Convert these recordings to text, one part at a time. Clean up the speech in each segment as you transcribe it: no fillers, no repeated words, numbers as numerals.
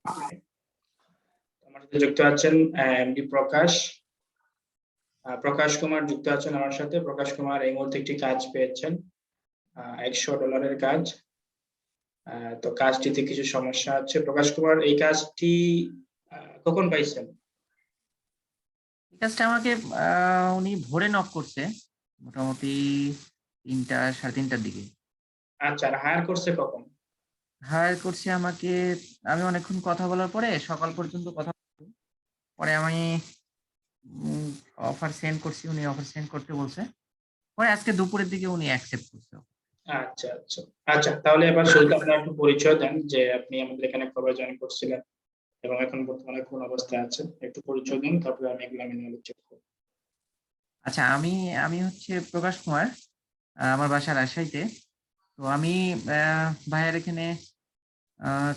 আমার সাথে যুক্ত আছেন এমডি প্রকাশ কুমার যুক্ত আছেন আমার সাথে। প্রকাশ কুমার এই মুহূর্তে একটি কাজ পেয়েছেন, $100 কাজ। তো কাজটিতে কিছু সমস্যা আছে। প্রকাশ কুমার, এই কাজটি কখন পাইছেন? এই কাজটা আমাকে উনি ভোরে নক করছে, মোটামুটি 3টা 3:30টার দিকে। আচ্ছা, আর হায়ার করছে কখন? হায়ার করছে আমাকে, আমি অনেকক্ষণ কথা বলার পরে সকাল পর্যন্ত কথা পরে আমি অফার সেন্ড করছি, উনি অফার সেন্ড করতে বলছে। পরে আজকে দুপুরের দিকে উনি অ্যাকসেপ্ট করছে। আচ্ছা আচ্ছা আচ্ছা, তাহলে এবার শুরুতে আপনার একটু পরিচয় দেন যে আপনি আমাদের এখানে কবে জয়েন করছিলেন এবং এখন বর্তমানে কোন অবস্থায় আছেন। একটু পরিচয় দিন, তারপরে আমি এগুলো মেনে আলোচনা করব। আচ্ছা, আমি আমি হচ্ছে প্রকাশ কুমার, আমার বাসা রাজশাহীতে। তো আমি ভাইয়ার এখানে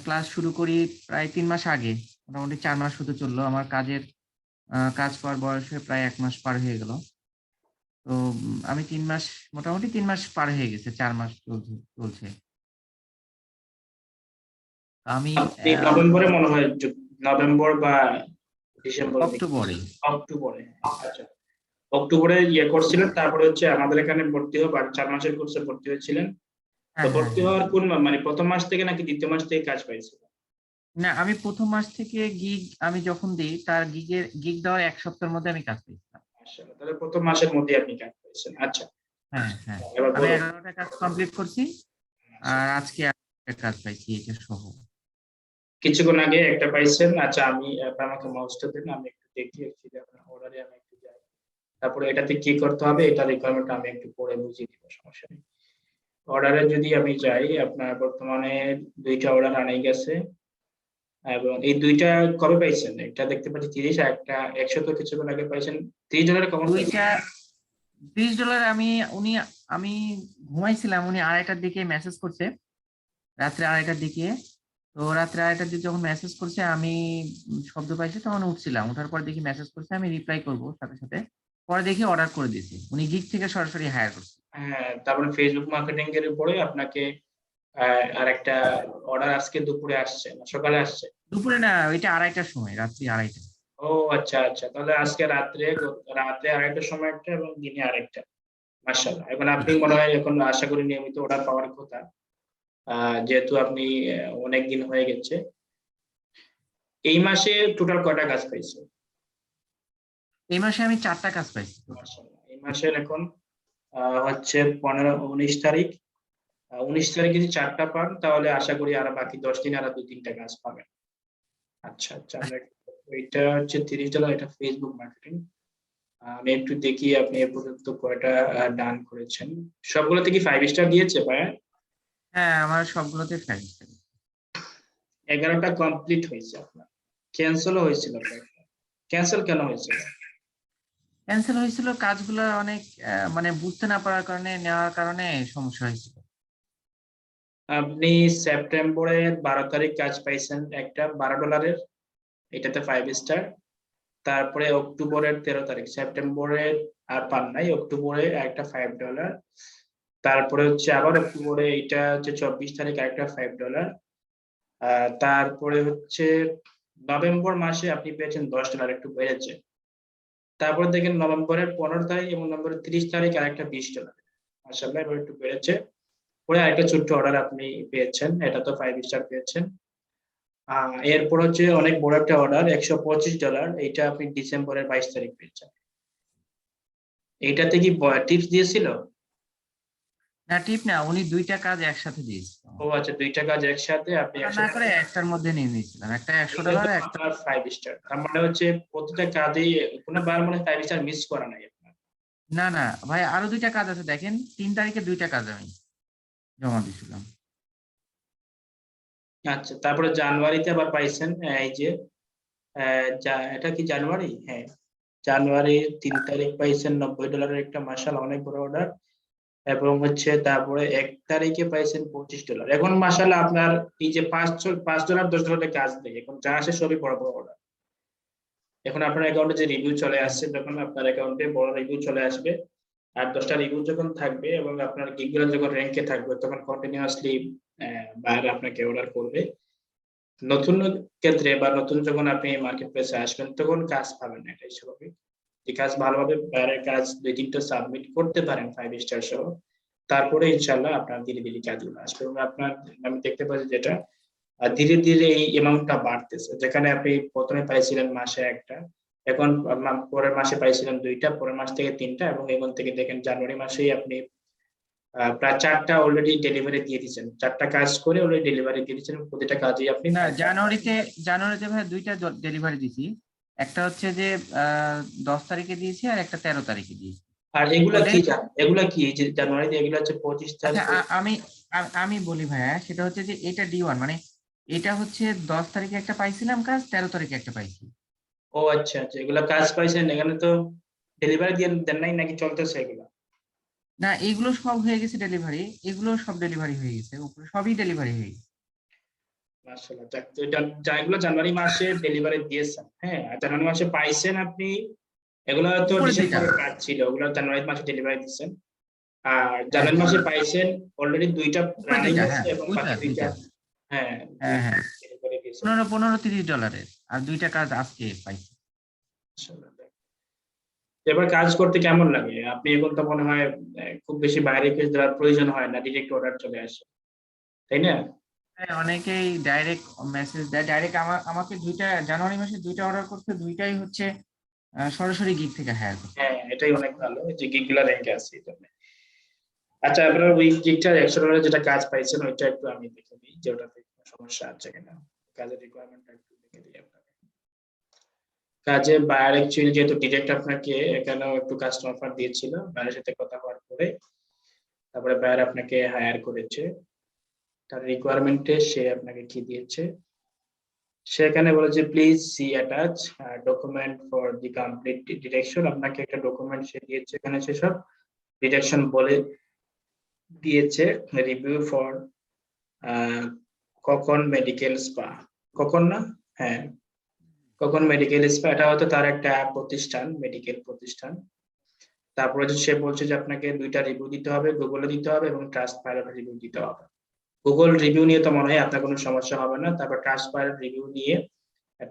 ক্লাস শুরু করি প্রায় 3 মাস আগে। মোটামুটি 4 মাস হতে চললো, আমার কাজ পাওয়ার বয়স হয়ে প্রায় 1 মাস পার হয়ে গেল। তো আমি 3 মাস, মোটামুটি 3 মাস পার হয়ে গেছে, 4 মাস চলছে। আমি আপনি নভেম্বরে মনে হয় নভেম্বর বা ডিসেম্বরের দিকে? অক্টোবরে। অক্টোবরে। আচ্ছা, অক্টোবরে ইয়ে করছিলেন, তারপরে হচ্ছে আমাদের এখানে ভর্তি হওয়ার 4 মাসের কোর্সে ভর্তি হয়েছিলেন। তো হ্যাঁ, হ্যাঁ, ভর্তি হ্যাঁ। হওয়ার কোন মানে প্রথম মাস থেকে নাকি দ্বিতীয় মাস থেকে কাজ পাইছিলেন? না, আমি প্রথম মাস থেকে আমি যখন দিই তার গিগ দেওয়ার 1 সপ্তাহের মধ্যে আমি কাজ পেয়েছিলাম। মাশাআল্লাহ, তাহলে প্রথম মাসের মধ্যে আপনি কাজ পাইছেন। আচ্ছা, হ্যাঁ, হ্যাঁ। এবার আমি বলুন। 11টা কাজ কমপ্লিট করছি, আর আজকে একটা কাজ পাইছি এটা সহ। কিছুক্ষণ আগে একটা পাইছেন। আচ্ছা, আমি আমাকে মাউসটা দেন, আমি একটু দেখি অ্যাকচুয়ালি আপনার অর্ডারে আমি একটু যাই। তারপরে এটাতে কি করতে হবে এটা রিকোয়ারমেন্ট আমি একটু পরে বুঝিয়ে দিব, সমস্যা নেই। অর্ডারে যদি আমি যাই, আপনার বর্তমানে 2টা অর্ডার আনাই গেছে এবং এই 2টা কবে পাইছেন? একটা দেখতে পাচ্ছি 30, আর একটা 100 তো কিছুক্ষণ আগে পাইছেন। $30 কখন পাইছেন? দুইটা $20 আমি ঘুমাইছিলাম, উনি 2:30টার দিকে মেসেজ করছে, রাত্রে 2:30টার দিকে। তো রাত্রে 2:30টার দিকে যখন মেসেজ করছে আমি শব্দ পাইছি, তখন উঠছিলাম। উঠার পর দেখি মেসেজ করছে, আমি রিপ্লাই করবো সাথে সাথে। পরে দেখি অর্ডার করে দিয়েছি, উনি গিগ থেকে সরাসরি হায়ার করছে। হ্যাঁ, তারপরে ফেসবুক মার্কেটিং এর উপরে আপনাকে আরেকটা অর্ডার আজকে দুপুরে আসছে না সকালে আসছে? দুপুরে না, ওইটা 2:30টার সময়, রাত্রি 2:30টা। ও আচ্ছা আচ্ছা, তাহলে আজকে রাত্রে রাতে আরেকটার সময় একটা এবং দিনে আরেকটা। মাশাআল্লাহ, এখন আপনি মনে হয় এখন আশা করি নিয়মিত অর্ডার পাওয়ার কথা, যেহেতু আপনি অনেক দিন হয়ে গেছে। এই মাসে টোটাল কয়টা কাজ পাইছে? এই মাসে আমি 4টা কাজ পাইছি total। মাশাআল্লাহ, এই মাসের এখন হচ্ছে 15 19 তারিখ। 19 তারিখ যদি 4টা পান তাহলে আশা করি আর বাকি 10 দিন আর 2-3টা কাজ পাবেন। আচ্ছা আচ্ছা, আমরা এটা হচ্ছে $30, এটা ফেসবুক মার্কেটিং। আমি একটু দেখি আপনি এ পর্যন্ত কয়টা ডান করেছেন। সবগুলোতে কি 5 স্টার দিয়েছে ভাইয়া? হ্যাঁ, আমার সবগুলোতে 5 স্টার। 11টা কমপ্লিট হয়েছে আপনার। ক্যান্সেলও হয়েছিল কয়েকটা। ক্যান্সেল কেন হয়েছিল? ক্যান্সেল হয়েছিল, কাজগুলো অনেক মানে বুঝতে না পারার কারণে, নেওয়ার কারণে সমস্যা হয়েছিল। আপনি সেপ্টেম্বরের 12 তারিখ কাজ পাইছেন একটা $12, এটাতে 5 স্টার। তারপরে অক্টোবরের 13 তারিখ, সেপ্টেম্বরের আর পান নাই, অক্টোবরে একটা $5। তারপরে হচ্ছে আবার অক্টোবরে, এটা হচ্ছে 24 তারিখ আরেকটা $5। তারপরে হচ্ছে নভেম্বর মাসে আপনি পেয়েছেন $10, একটু বেড়েছে। তারপরে দেখেন নভেম্বরের 15 তারিখ এবং নভেম্বরের 30 তারিখ আরেকটা $20। মাশাআল্লাহ, এবার একটু বেড়েছে। পরে আরেকটা ছোট্ট অর্ডার আপনি পেয়েছেন, এটা তো 5 স্টার পেয়েছেন। এরপর হচ্ছে অনেক বড় একটা অর্ডার $125, এটা আপনি ডিসেম্বরের 22 তারিখ পেয়েছেন। এইটাতে কি টিপস দিয়েছিল? না, টিপ না, উনি 2টা কাজ একসাথে দিয়েছিল ও আমাকে। আচ্ছা, 2টা কাজ একসাথে আপনি অর্ডার না একসাথে। করে একটার মধ্যে নিয়ে নিয়েছিলাম, একটা এটা তো $100, একটা। আপনার 5 স্টার, তার মানে হচ্ছে প্রতিটা কাজেই কোনো বার মনে 5 স্টার মিস করা নাই আপনার। না না ভাই, আরো 2টা কাজ আছে, দেখেন 3 তারিখে 2টা কাজ আমি জমা দিয়েছিলাম। আচ্ছা, তারপরে জানুয়ারিতে আবার পাইছেন এই যে এটা কি জানুয়ারি? হ্যাঁ, জানুয়ারির 3 তারিখ পাইছেন $90 একটা, মাশাআল্লাহ অনেক বড় অর্ডার। এবং হচ্ছে তারপরে 1 তারিখে পাইছেন $25। এখন মাশাআল্লাহ আপনার এই যে $5 $10 কাজ দেয়, এখন যা আসে সবই বড় বড় অর্ডার। এখন আপনার অ্যাকাউন্টে যে রিভিউ চলে আসছে, যখন আপনার অ্যাকাউন্টে বড় রিভিউ চলে আসবে, আর 10টা রিভিউ যখন থাকবে এবং আপনার গিগগুলো যখন র্যাঙ্কে থাকবে, তখন কন্টিনিউয়াসলি বায়ার আপনাকে অর্ডার করবে। নতুন ক্ষেত্রে বা নতুন যখন আপনি মার্কেট প্লেসে আসবেন তখন কাজ পাবেন না, এটাই স্বাভাবিক। যে কাজ ভালোভাবে বাইরের কাজ 2-3টা সাবমিট করতে পারেন 5 স্টার সহ, তারপরে ইনশাল্লাহ আপনার ধীরে ধীরে কাজগুলো আসবে। এবং আপনার, আমি দেখতে পাচ্ছি যেটা ধীরে ধীরে এই অ্যামাউন্টটা বাড়তেছে। যেখানে আপনি প্রথমে পাইছিলেন মাসে একটা, এখন পরের মাসে পাইছিলেন দুইটা, পরের মাস থেকে তিনটা, এবং এখন থেকে দেখেন জানুয়ারি মাসেই আপনি প্রায় 4টা অলরেডি ডেলিভারি দিয়ে দিচ্ছেন। 4টা কাজ করে অলরেডি ডেলিভারি দিয়ে দিচ্ছেন, প্রতিটা কাজেই আপনি না, 5,000 জানুয়ারিতে ভাই দুইটা ডেলিভারি দিছি। একটা হচ্ছে যে 10 তারিখে দিয়েছি, আর একটা 13 তারিখে দিয়েছি। আর এগুলা ওদের কি এগুলা কি এই যে জানুয়ারিতে এগুলা হচ্ছে 25 তারিখ? আচ্ছা, আমি বলি ভাইয়া, সেটা হচ্ছে যে এটা D1, মানে এটা হচ্ছে 10 তারিখে একটা পাইছিলাম কাজ, 13 তারিখে একটা পাইছি। ও আচ্ছা আচ্ছা, এগুলা কাজ পাইছেন, এখানে তো ডেলিভারি দিয়ে দেন নাই নাকি চলতেছে এগুলা? না, এগুলো সব হয়ে গেছে ডেলিভারি, এগুলো সব ডেলিভারি হয়ে গেছে, উপরে সবই ডেলিভারি হয়ে গেছে। মাশাআল্লাহ, যাক, তো যেগুলো জানুয়ারি মাসে ডেলিভারি দিয়েছেন, হ্যাঁ, আর জানুয়ারি মাসে পাইছেন আপনি, এগুলো তো উপরে দুইটা। ডিসেম্বরের কাজ ছিল, ওগুলো জানুয়ারি মাসে ডেলিভারি দিচ্ছেন। আর হ্যাঁ, জানুয়ারি হ্যাঁ, মাসে পাইছেন অলরেডি দুইটা উপরে রানিং দুইটা, আছে, হ্যাঁ, এবং দুইটা বাকি দুইটা, দুইটা। হ্যাঁ, হ্যাঁ, হ্যাঁ, ডেলিভারি দিয়েছেন। 15-30 ডলারের, আর দুইটা কাজ আজকে পাইছি। মাশাআল্লাহ। এবার কাজ করতে কেমন লাগে? আপনি এখন তো মনে হয় খুব বেশি বাইরে কাজ দেওয়ার প্রয়োজন হয় না, ডিরেক্ট অর্ডার চলে আসে, তাই না? হ্যাঁ, অনেকেই ডাইরেক্ট মেসেজ দেয়, ডাইরেক্ট আমাকে দুইটা, জানুয়ারি মাসে দুইটা অর্ডার করতে, দুইটাই হচ্ছে সরাসরি গিগ থেকে হায়ার করতে। হ্যাঁ, এটাই অনেক ভালো যে গিগগুলা র্যাঙ্কে আছে এই জন্য। আচ্ছা, আপনার ওই গিগটা $100 যেটা কাজ পাইছেন, ওইটা একটু আমি দেখে দিই যে ওটাতে কোনো সমস্যা আছে কিনা। কাজের রিকোয়ারমেন্টটা একটু দেখে দিই আপনাকে। কাজে বায়ার অ্যাকচুয়ালি যেহেতু ডিরেক্ট আপনাকে এখানেও একটু কাস্টমার অফার দিয়েছিল, বায়ারের সাথে কথা হওয়ার পরে তারপরে বায়ার আপনাকে হায়ার করেছে। তার রিকোয়ারমেন্টে সে আপনাকে কি দিয়েছে, সেখানে বলেছে please see attach document for the complete direction. আপনাকে একটা ডকুমেন্ট সে দিয়েছে, এখানে সে সব ডিরেকশন বলে দিয়েছে। রিভিউ ফর কখন মেডিকেল স্পা, কখন না, হ্যাঁ, কখন মেডিকেল স্পা, এটা হয়তো তার একটা প্রতিষ্ঠান, মেডিকেল প্রতিষ্ঠান। তারপরে যে সে বলছে যে আপনাকে দুইটা রিভিউ দিতে হবে, গুগলে দিতে হবে এবং ট্রাস্ট পাইলট রিভিউ দিতে হবে। গুগল রিভিউ নিয়ে তো মনে হয় আপনার কোনো সমস্যা হবে না। তারপর ট্রাস্ট পাইলট রিভিউ নিয়ে,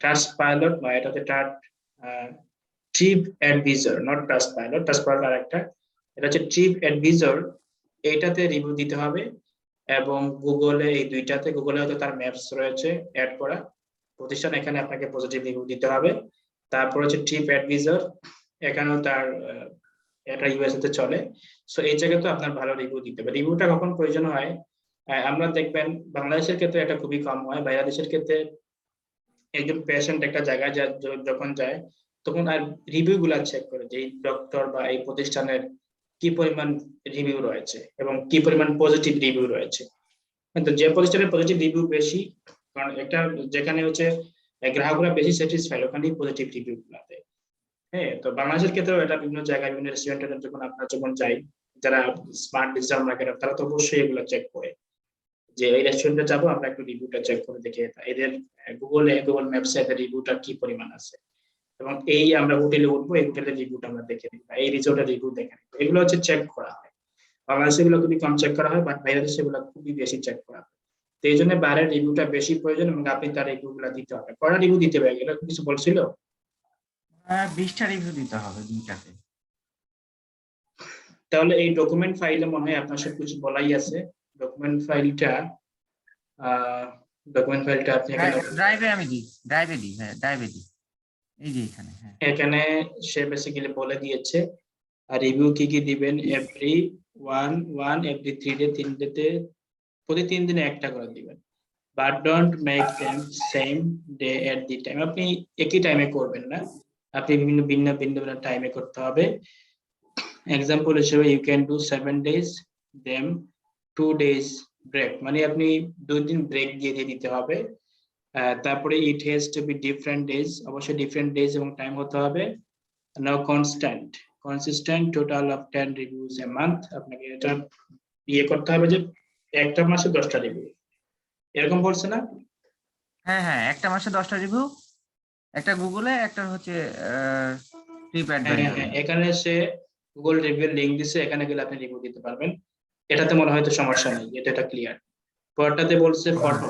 ট্রাস্ট পাইলট নয়, এটা হচ্ছে Tripadvisor, not Trustpilot. Trustpilot আর একটা, এটা হচ্ছে ট্রিপ অ্যাডভিসর, এইটাতে রিভিউ দিতে হবে। এবং গুগলে, এই দুইটাতে, গুগলে হয়তো তার ম্যাপস রয়েছে অ্যাড করা প্রতিষ্ঠান, এখানে আপনাকে পজিটিভ রিভিউ দিতে হবে। তারপর হচ্ছে ট্রিপ অ্যাডভিসর, এখানেও তার এটা ইউএসএ তে চলে। সো এই জায়গায় তো আপনার ভালো রিভিউ দিতে হবে। রিভিউটা কখন প্রয়োজন হয়, আমরা দেখবেন বাংলাদেশের ক্ষেত্রে এটা খুবই কম হয়, বাইরের দেশের ক্ষেত্রে একজন পেশেন্ট একটা জায়গায় যখন যায়, তখন আর রিভিউ গুলা চেক করে যে এই ডক্টর বা এই প্রতিষ্ঠানের কি পরিমাণ রিভিউ রয়েছে এবং কি পরিমাণ পজিটিভ রিভিউ রয়েছে। কিন্তু যে প্রতিষ্ঠানের পজিটিভ রিভিউ বেশি, কারণ একটা যেখানে হচ্ছে গ্রাহকরা বেশি স্যাটিসফাইড, ওখানেই পজিটিভ রিভিউ গুলা দেয়। হ্যাঁ, তো বাংলাদেশের ক্ষেত্রেও এটা বিভিন্ন জায়গায়, বিভিন্ন রেস্টুরেন্টে যখন আপনারা যখন যাই, যারা স্মার্ট ডিজিটাল মার্কেটার, তারা তো অবশ্যই এগুলো চেক করে যে এই রেস্টুরেন্টে যাবো, আমরা একটু রিভিউটা চেক করে দেখি এদের গুগল ম্যাপসে এদের রিভিউটা কি পরিমাণ আছে, এবং এই আমরা হোটেলে উঠবো, এই হোটেলের রিভিউটা আমরা দেখে নিই, এই রিসোর্টের রিভিউ দেখে নিই, এগুলো হচ্ছে চেক করা হয়। বাংলাদেশে এগুলো খুবই কম চেক করা হয়, বাট বাইরের দেশে এগুলো খুবই বেশি চেক করা হয়। তো এই জন্য বাইরের রিভিউটা বেশি প্রয়োজন, এবং আপনি তার রিভিউ গুলা দিতে হবে। কয়টা রিভিউ দিতে হবে, এটা কিছু বলছিল? 20টা রিভিউ দিতে হবে দুইটাতে। তাহলে এই ডকুমেন্ট ফাইলে মনে হয় আপনার সবকিছু বলাই আছে। ডকুমেন্ট ফাইলটা ডকুমেন্ট ফাইলটা আপনি এখানে, ড্রাইভে আমি দিই, ড্রাইভে দিই, হ্যাঁ, ড্রাইভে দিই, এই যে এখানে, হ্যাঁ। এখানে সে বেসিক্যালি বলে দিয়েছে আর রিভিউ কি কি দিবেন। এভরি ওয়ান এভরি 3 ডে, 3 ডেতে, প্রতি 3 দিনে একটা করে দিবেন। But don't make them same day at the time, আপনি একই টাইমে করবেন না, আপনি ভিন্ন ভিন্ন ভিন্ন ভিন্ন টাইমে করতে হবে। এক্সাম্পল হিসেবে you can do 7 days, then 2 days break, মানে আপনি 2 দিন ব্রেক দিয়ে দিয়ে দিতে হবে। তারপরে it has to be different days, অবশ্যই ডিফারেন্ট ডেজ এবং টাইম হতে হবে। Now consistent total of 10 reviews a month, আপনাকে এটা ইয়ে করতে হবে যে একটা মাসে 10টা রিভিউ, এরকম বলছে না? হ্যাঁ, হ্যাঁ, একটা মাসে 10টা রিভিউ, একটা গুগলে, একটা হচ্ছে ট্রিপ হ্যাঁ অ্যাডভাইজরে। হ্যাঁ, এখানে সে গুগল রিভিউ লিংক দিছে, এখানে গেলে আপনি রিভিউ দিতে পারবেন। এটাতে মনে হয় তো সমস্যা নেই, এটা ক্লিয়ার। পরটাতে বলছে photo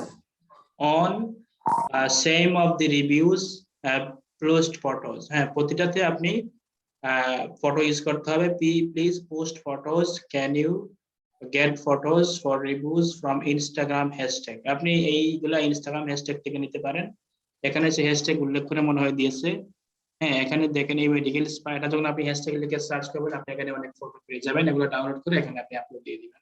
on some of the reviews post photos, হ্যাঁ প্রতিটাতে আপনি ফটো ইউজ করতে হবে। Please post photos, can you get photos for reviews from Instagram hashtag. আপনি এইগুলা ইনস্টাগ্রাম হ্যাশট্যাগ থেকে নিতে পারেন। এখানে সে হ্যাশট্যাগ উল্লেখ করে মনে হয় দিয়েছে। হ্যাঁ এখানে দেখেন এই মেডিকেল স্পা, এটা যখন আপনি হ্যাশট্যাগ লিখে সার্চ করবেন আপনি এখানে অনেক ফটো পেয়ে যাবেন, এগুলো ডাউনলোড করে এখানে আপনি আপলোড দিয়ে দিবেন।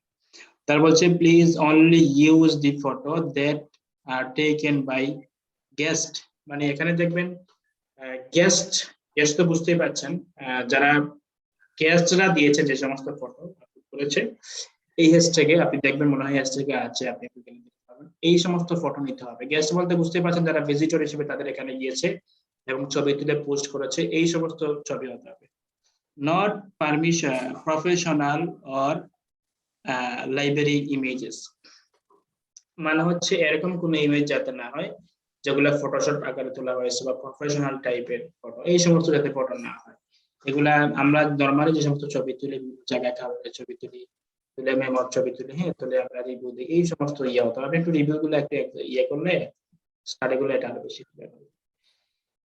তার বলছে please only use the photo that are taken by guest, মানে এখানে দেখবেন গেস্ট, গেস্ট তো বুঝতেই পারছেন, যারা গেস্টরা দিয়েছে যে সমস্ত ফটো করেছে এই হ্যাশট্যাগে, আপনি দেখবেন মনে হয় হ্যাশট্যাগে আছে, আপনি এই সমস্ত ফটো নিতে হবে। গেস্ট বলতে বুঝতেই পারছেন যারা ভিজিটর হিসেবে তাদের এখানে গিয়েছে এবং ছবি তুলে পোস্ট করেছে, এই সমস্ত ছবি হতে হবে। Not permission professional or library images, মানে হচ্ছে এরকম কোন ইমেজ যাতে না হয় যেগুলো ফটোশপ আকারে তোলা হয়েছে বা প্রফেশনাল টাইপের ফটো, এই সমস্ত যাতে ফটো না হয়। এগুলা আমরা নর্মালি যে সমস্ত ছবি তুলি, জায়গায় খাবারের ছবি তুলি, তুলে মেমোর ছবি তুলি, হ্যাঁ তুলে আমরা রিভিউ দিই, এই সমস্ত ইয়ে হতো। আপনি একটু রিভিউ গুলো একটু ইয়ে করলে স্টাডি গুলো এটা আরো বেশি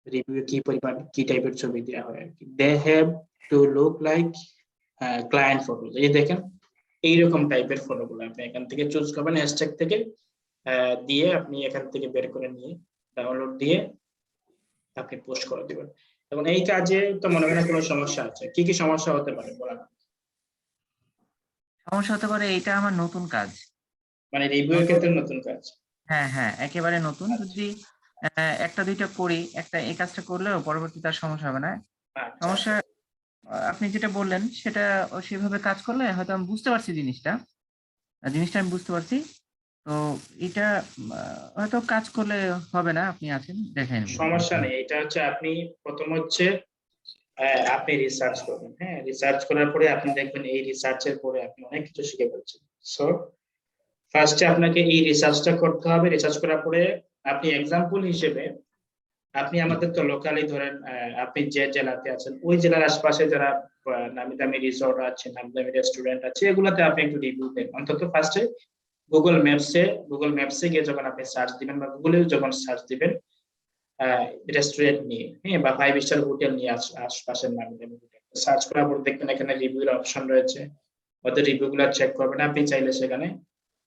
রিভিউ কি পরিমাণ কি টাইপের ছবি দেওয়া হয় আর কি। They have to look like client photo, এই দেখেন এইরকম টাইপের ফটো গুলো আপনি এখান থেকে চুজ করবেন হ্যাশট্যাগ থেকে, দিয়ে আপনি এখান থেকে বের করে নিয়ে ডাউনলোড দিয়ে আপনি পোস্ট করে দিবেন। এবং এই কাজে তো মনে হয় না কোনো সমস্যা আছে, কি কি সমস্যা হতে পারে বলা, সমস্যা হতে পারে, এটা আমার নতুন কাজ। মানে রিভিউ এর নতুন, ক্ষেত্রে নতুন কাজ? হ্যাঁ হ্যাঁ একেবারে নতুন। আচ্ছা যদি একটা দুইটা করি, একটা এই কাজটা করলেও পরবর্তীতে আর সমস্যা হবে না। আচ্ছা সমস্যা আচ্ছা। আপনি যেটা বললেন সেটা সেভাবে কাজ করলে হয়তো আমি বুঝতে পারছি জিনিসটা, জিনিসটা আমি বুঝতে পারছি। তো এটা হয়তো কাজ করলে হবে না, আপনি আছেন দেখাই নেবো, সমস্যা সমস্যা নেই। নেই, এটা হচ্ছে আপনি প্রথম হচ্ছে আপনি রিসার্চ করবেন, হ্যাঁ রিসার্চ করার পরে আপনি দেখবেন এই রিসার্চের পরে আপনি অনেক কিছু শিখে ফেলছেন। সো ফার্স্টে আপনাকে এই রিসার্চটা করতে হবে, রিসার্চ করার পরে আপনি এক্সাম্পল হিসেবে আপনি আমাদের তো লোকালি ধরেন আপনি যে জেলাতে আছেন ওই জেলার আশপাশে যারা নামি দামি রিসোর্ট আছে, নামি দামি রেস্টুরেন্ট আছে, এগুলাতে আপনি একটু রিভিউ দেন অন্তত ফার্স্টে। গুগল ম্যাপসে গিয়ে যখন আপনি সার্চ দিবেন বা গুগলেও যখন সার্চ দিবেন রেস্টুরেন্ট নিয়ে, হ্যাঁ বা 5 স্টার হোটেল নিয়ে আশপাশের নামি দামি হোটেল সার্চ করার পর দেখবেন এখানে রিভিউর অপশন রয়েছে, ওদের রিভিউ গুলো চেক করবেন। আপনি চাইলে সেখানে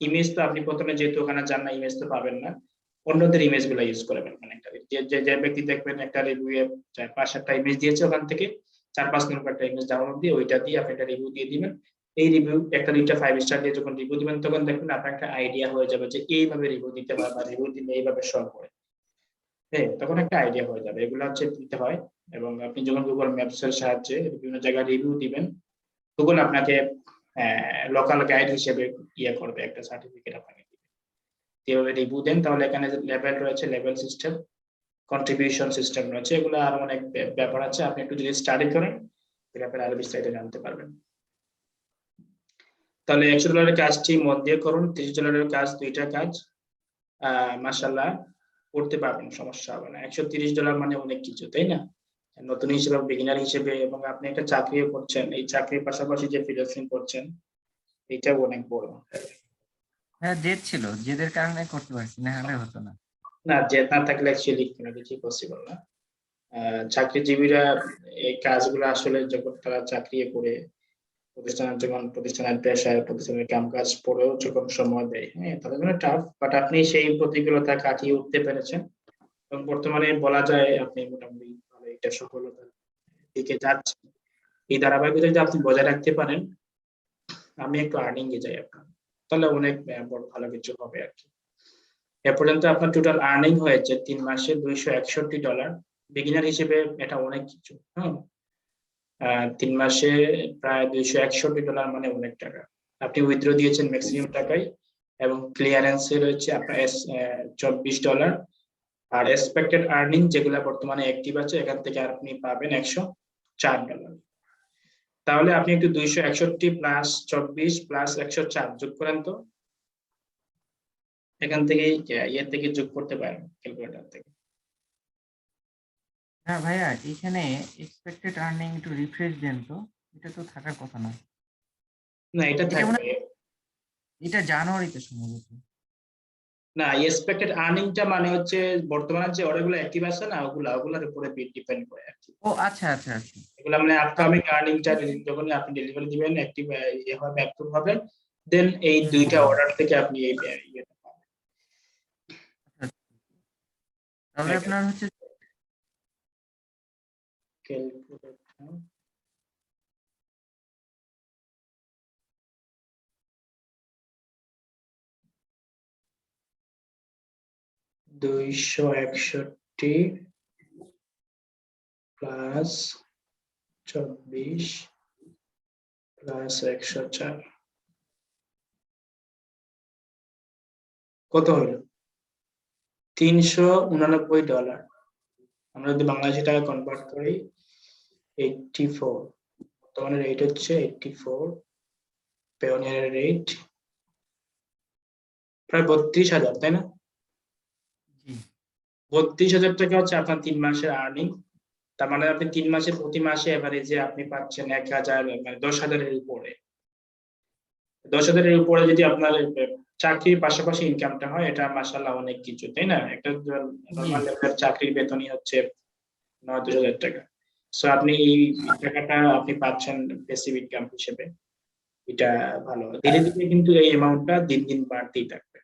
ইমেজ তো আপনি প্রথমে যেহেতু ওখানে যান না ইমেজ তো পাবেন না, অন্যদের ইমেজ গুলো ইউজ করবেন। মানে একটা যে যে যে ব্যক্তি দেখবেন একটা রিভিউ এ 4-5-7টা ইমেজ দিয়েছে, ওখান থেকে 4-5 নম্বর একটা ইমেজ ডাউনলোড দিয়ে ওইটা দিয়ে আপনি একটা রিভিউ দিয়ে দিবেন। এই রিভিউ একটা দুইটা 5 স্টার দিয়ে যখন রিভিউ দিবেন তখন দেখবেন আপনার একটা আইডিয়া হয়ে যাবে যে এইভাবে রিভিউ দিতে হয় বা রিভিউ দিলে এইভাবে শো করে, হ্যাঁ তখন একটা আইডিয়া হয়ে যাবে। এগুলো হচ্ছে দিতে হয়। এবং আপনি যখন গুগল ম্যাপস এর সাহায্যে বিভিন্ন জায়গায় রিভিউ দিবেন, গুগল আপনাকে লোকাল গাইড হিসেবে ইয়ে করবে, একটা সার্টিফিকেট আপনাকে দিবে। যেভাবে রিভিউ দেন তাহলে এখানে লেভেল রয়েছে, লেভেল সিস্টেম, কন্ট্রিবিউশন সিস্টেম রয়েছে, এগুলো আরো অনেক ব্যাপার আছে। আপনি একটু যদি স্টাডি করেন এ ব্যাপারে আরো বিস্তারিত জানতে পারবেন। তাহলে $100 কাজটি মন দিয়ে করুন, $30 কাজ, দুইটা কাজ মাসাল্লাহ করতে পারবেন, সমস্যা হবে না। $130 মানে অনেক কিছু তাই না, নতুন হিসেবে বিগিনার হিসেবে। এবং আপনি একটা চাকরিও করছেন, এই চাকরির পাশাপাশি যে ফ্রিল্যান্সিং করছেন এটাও অনেক বড়। হ্যাঁ জেদ ছিল, জেদের কারণে করতে পারছি, না হলে হতো না। না জেদ না থাকলে অ্যাকচুয়ালি কোনো কিছু পসিবল না। চাকরিজীবীরা এই কাজগুলো আসলে যখন তারা চাকরি করে প্রতিষ্ঠানের পেশায় প্রতিষ্ঠানের কাম কাজ পরেও যখন সময় দেয়, হ্যাঁ তাদের জন্য টাফ, বাট আপনি সেই প্রতিকূলতা কাটিয়ে উঠতে পেরেছেন এবং বর্তমানে বলা যায় আপনি মোটামুটি ভালো একটা সফলতার দিকে যাচ্ছেন। এই ধারাবাহিকতা যদি আপনি বজায় রাখতে পারেন, আমি একটু আর্নিং এ যাই আপনার, তাহলে অনেক বড় ভালো কিছু হবে আর কি। এ পর্যন্ত আপনার টোটাল আর্নিং হয়েছে 3 মাসে $261। বিগিনার হিসেবে এটা অনেক কিছু, হ্যাঁ 3 মাসে প্রায় $261 মানে অনেক টাকা। আপনি উইথড্র দিয়েছেন ম্যাক্সিমাম টাকাই এবং ক্লিয়ারেন্সে রয়েছে আপনার $24। আর এক্সপেক্টেড আর্নিং যেগুলো বর্তমানে অ্যাক্টিভ আছে এখান থেকে আপনি পাবেন $104। তাহলে আপনি একটু 261 প্লাস 24 প্লাস 104 যোগ করেন তো, এখান থেকে ইয়ে থেকে যোগ করতে পারেন ক্যালকুলেটর থেকে। হ্যাঁ ভাইয়া, এখানে এক্সপেক্টেড আর্নিং একটু রিফ্রেশ দেন তো, এটা তো থাকার কথা না। না এটা এটা মনে থাকবে। হয় এটা জানুয়ারিতে সম্ভবত। না, এক্সপেক্টেড আর্নিংটা মানে হচ্ছে বর্তমানে যে অর্ডারগুলো অ্যাক্টিভ আছে না, ওগুলোর উপরে ডিপেন্ড করে আর কি। ও আচ্ছা আচ্ছা আচ্ছা। এগুলো মানে আপকামিং আচ্ছা। আর্নিংটা যখন আপনি ডেলিভারি দিবেন, অ্যাক্টিভ ইয়ে হবে, অ্যাপ্রুভ হবে, দেন এই হুম, হুম, দুইটা হুম। অর্ডার থেকে আপনি এই ইয়েটা পাবেন। আচ্ছা, তাহলে আপনার হচ্ছে ক্যালকুলেট 261 প্লাস 24 প্লাস 104 কত হলো? $389। আমরা যদি বাংলাদেশি টাকা কনভার্ট করি, 84, বর্তমানে রেট হচ্ছে 84, পেওনিয়ারের রেট প্রায় 32,000, তাই না? জি 32,000 টাকা হচ্ছে আপনার 3 মাসের আর্নিং। তার মানে আপনি 3 মাসে প্রতি মাসে এভারেজে আপনি পাচ্ছেন 1,000, মানে 10,000-এর উপরে। 10,000-এর উপরে যদি আপনার চাকরির পাশাপাশি ইনকামটা হয়, এটা মাশাআল্লাহ অনেক কিছু, তাই না? একটা জি। নর্মাল লেভেলের চাকরির বেতনই হচ্ছে 9-10,000 টাকা। সো আপনি এই টাকাটা আপনি পাচ্ছেন প্যাসিভ ইনকাম হিসেবে। এটা ভালো। ধীরে ধীরে কিন্তু এই অ্যামাউন্টটা দিন দিন বাড়তেই থাকবে।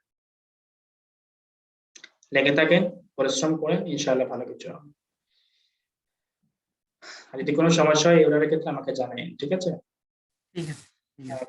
লেগে থাকেন, পরিশ্রম করেন, ইনশাআল্লাহ ভালো কিছু হবে। আর যদি কোনো সমস্যা হয় এই অর্ডারের ক্ষেত্রে আমাকে জানাবেন, ঠিক আছে? ঠিক আছে ঠিক আছে।